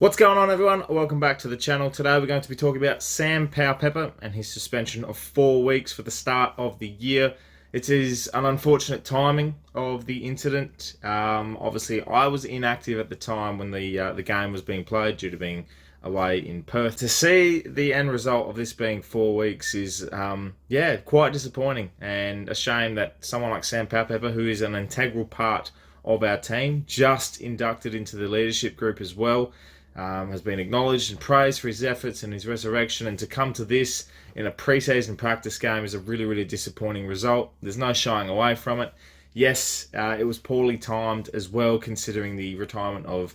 What's going on, everyone? Welcome back to the channel. Today we're going to be talking about Sam Powell-Pepper and his suspension of 4 weeks for the start of the year. It is an unfortunate timing of the incident. Obviously, I was inactive at the time when the game was being played due to being away in Perth. To see the end result of this being 4 weeks is, quite disappointing, and a shame that someone like Sam Powell-Pepper, who is an integral part of our team, just inducted into the leadership group as well, has been acknowledged and praised for his efforts and his resurrection, and to come to this in a pre-season practice game is a really, really disappointing result. There's no shying away from it. Yes, it was poorly timed as well, considering the retirement of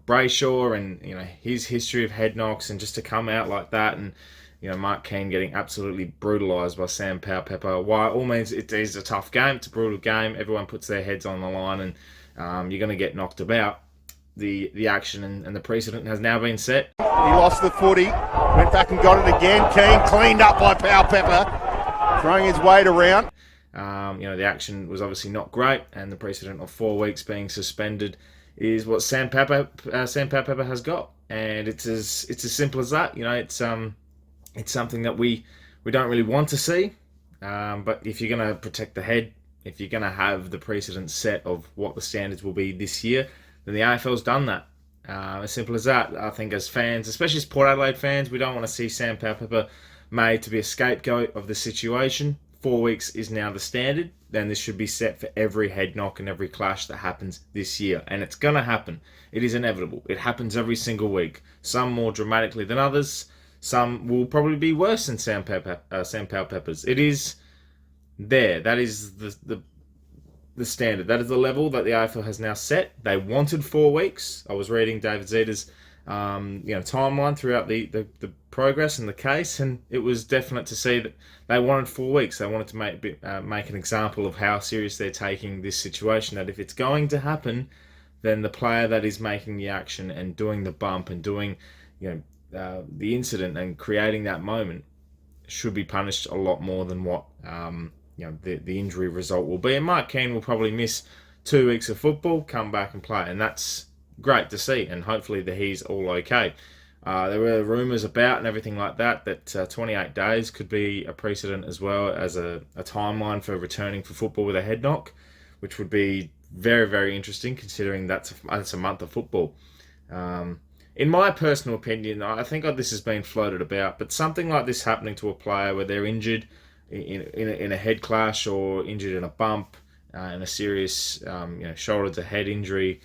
Brayshaw and his history of head knocks, and just to come out like that, and Mark Keane getting absolutely brutalised by Sam Powell-Pepper. By all means, it is a tough game. It's a brutal game. Everyone puts their heads on the line, and you're going to get knocked about. The action and the precedent has now been set. He lost the footy, went back and got it again. Keane cleaned up by Powell-Pepper, throwing his weight around. The action was obviously not great, and the precedent of 4 weeks being suspended is what Sam Powell-Pepper has got, and it's as simple as that. It's something that we don't really want to see, but if you're going to protect the head, if you're going to have the precedent set of what the standards will be this year, then the AFL's done that. As simple as that. I think as fans, especially as Port Adelaide fans, we don't want to see Sam Powell-Pepper made to be a scapegoat of the situation. 4 weeks is now the standard. Then this should be set for every head knock and every clash that happens this year. And it's going to happen. It is inevitable. It happens every single week. Some more dramatically than others. Some will probably be worse than Sam Powell-Peppers. It is there. That is the standard. That is the level that the AFL has now set. They wanted 4 weeks. I was reading David Zeta's timeline throughout the progress and the case, and it was definite to see that they wanted 4 weeks. They wanted to make an example of how serious they're taking this situation. That if it's going to happen, then the player that is making the action and doing the bump and doing the incident and creating that moment should be punished a lot more than what the injury result will be. And Mark Keane will probably miss 2 weeks of football, come back and play, and that's great to see, and hopefully that he's all okay. There were rumours about and everything like that 28 days could be a precedent as well as a timeline for returning for football with a head knock, which would be very, very interesting considering that's a month of football. In my personal opinion, I think this has been floated about, but something like this happening to a player where they're injured in a head clash or injured in a bump, in a serious shoulder to head injury,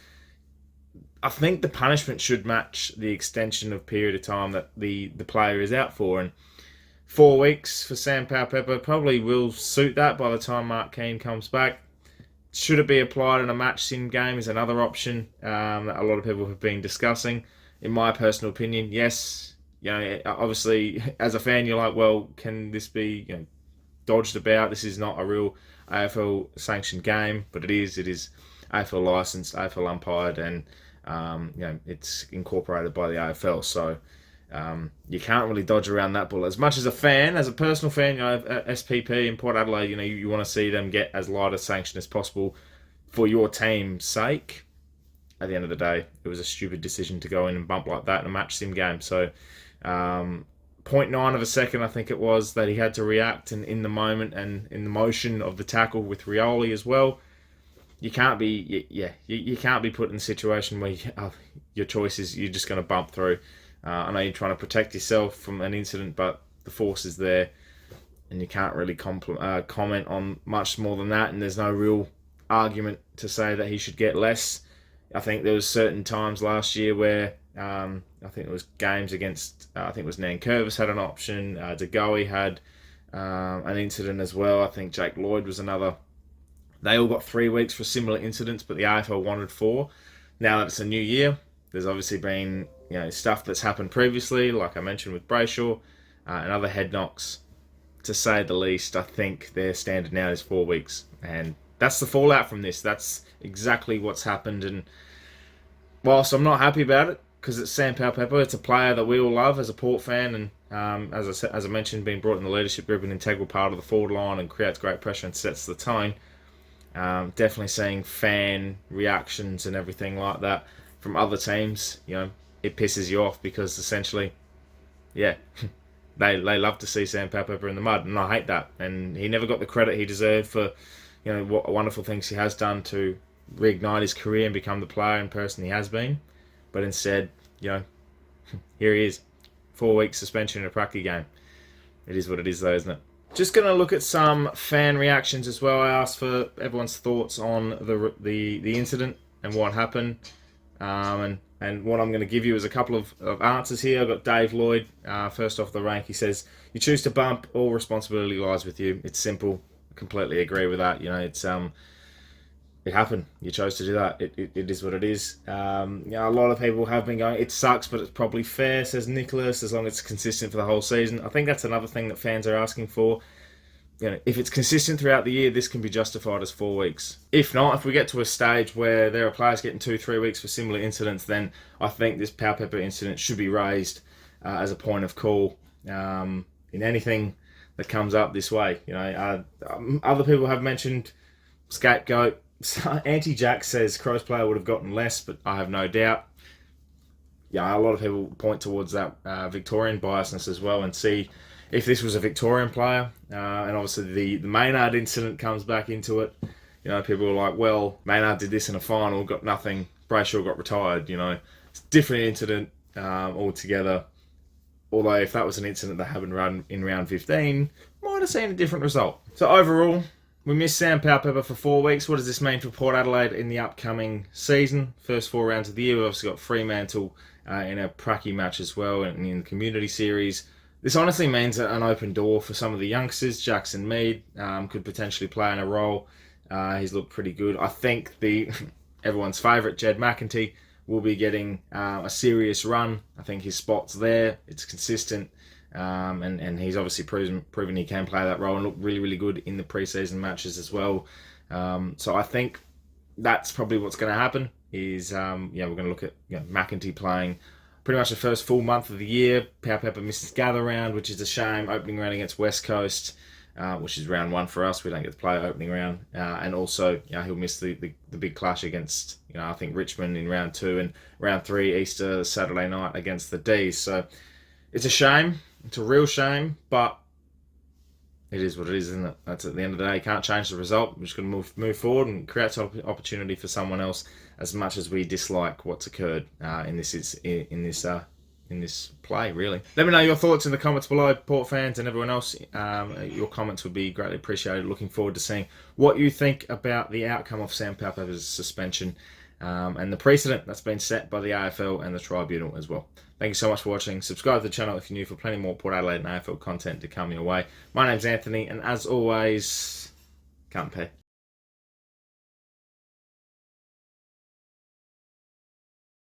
I think the punishment should match the extension of period of time that the player is out for. And 4 weeks for Sam Powell-Pepper probably will suit that by the time Mark Keane comes back. Should it be applied in a match sim game is another option that a lot of people have been discussing. In my personal opinion, yes. Obviously, as a fan, you're like, well, can this be dodged about? This is not a real AFL sanctioned game, but it is AFL licensed, AFL umpired, and it's incorporated by the AFL, so you can't really dodge around that bullet. As much as a fan, as a personal fan, SPP in Port Adelaide, you want to see them get as light a sanction as possible for your team's sake. At the end of the day, it was a stupid decision to go in and bump like that in a match sim game. So 0.9 of a second, I think it was, that he had to react, and in the moment and in the motion of the tackle with Rioli as well. You can't be, you can't be put in a situation where your choice is you're just going to bump through. I know you're trying to protect yourself from an incident, but the force is there, and you can't really comment on much more than that. And there's no real argument to say that he should get less. I think there was certain times last year where I think it was games against, I think it was Nankervis had an option, De Goey had an incident as well. I think Jake Lloyd was another. They all got 3 weeks for similar incidents, but the AFL wanted 4. Now that it's a new year, there's obviously been stuff that's happened previously, like I mentioned with Brayshaw and other head knocks. To say the least, I think their standard now is 4 weeks, and that's the fallout from this. That's exactly what's happened. And whilst I'm not happy about it, because it's Sam Powell-Pepper, it's a player that we all love as a Port fan, and as I mentioned, being brought in the leadership group, an integral part of the forward line, and creates great pressure and sets the tone. Definitely seeing fan reactions and everything like that from other teams, it pisses you off because essentially, yeah, they love to see Sam Powell-Pepper in the mud, and I hate that. And he never got the credit he deserved for, what wonderful things he has done to reignite his career and become the player and person he has been. But instead, here he is, 4 weeks suspension in a pracky game. It is what it is, though, isn't it? Just going to look at some fan reactions as well. I asked for everyone's thoughts on the incident and what happened. And what I'm going to give you is a couple of answers here. I've got Dave Lloyd, first off the rank. He says, "You choose to bump, all responsibility lies with you. It's simple." I completely agree with that. It happened. You chose to do that. It is what it is. A lot of people have been going, "It sucks, but it's probably fair," says Nicholas, as long as it's consistent for the whole season. I think that's another thing that fans are asking for. If it's consistent throughout the year, this can be justified as 4 weeks. If not, if we get to a stage where there are players getting 2-3 weeks for similar incidents, then I think this Powell-Pepper incident should be raised as a point of call in anything that comes up this way. Other people have mentioned scapegoat. Anti-Jack says Crows player would have gotten less, but I have no doubt. A lot of people point towards that Victorian biasness as well and see if this was a Victorian player, and obviously the Maynard incident comes back into it. People are like, well, Maynard did this in a final, got nothing. Brayshaw got retired. It's a different incident altogether. Although if that was an incident that happened in round 15, might have seen a different result. So overall, we missed Sam Powell-Pepper for 4 weeks. What does this mean for Port Adelaide in the upcoming season? First 4 rounds of the year, we've obviously got Fremantle in a pracky match as well, and in the Community Series. This honestly means an open door for some of the youngsters. Jackson Mead could potentially play in a role. He's looked pretty good. I think everyone's favourite, Jed McEntee, will be getting a serious run. I think his spot's there. It's consistent. And he's obviously proven he can play that role and look really, really good in the preseason matches as well. So I think that's probably what's going to happen is, we're going to look at McEntee playing pretty much the first full month of the year. Powell-Pepper misses gather round, which is a shame. Opening round against West Coast, which is round 1 for us. We don't get to play opening round. And also, he'll miss the big clash against, I think Richmond in round 2 and round 3, Easter Saturday night against the D's. So it's a shame. It's a real shame, but it is what it is, isn't it? That's at the end of the day. You can't change the result. We're just going to move forward and create some opportunity for someone else. As much as we dislike what's occurred in this play, really. Let me know your thoughts in the comments below, Port fans and everyone else. Your comments would be greatly appreciated. Looking forward to seeing what you think about the outcome of Sam Powell-Pepper's suspension and the precedent that's been set by the AFL and the Tribunal as well. Thank you so much for watching. Subscribe to the channel if you're new for plenty more Port Adelaide and AFL content to come your way. My name's Anthony, and as always, can't pay.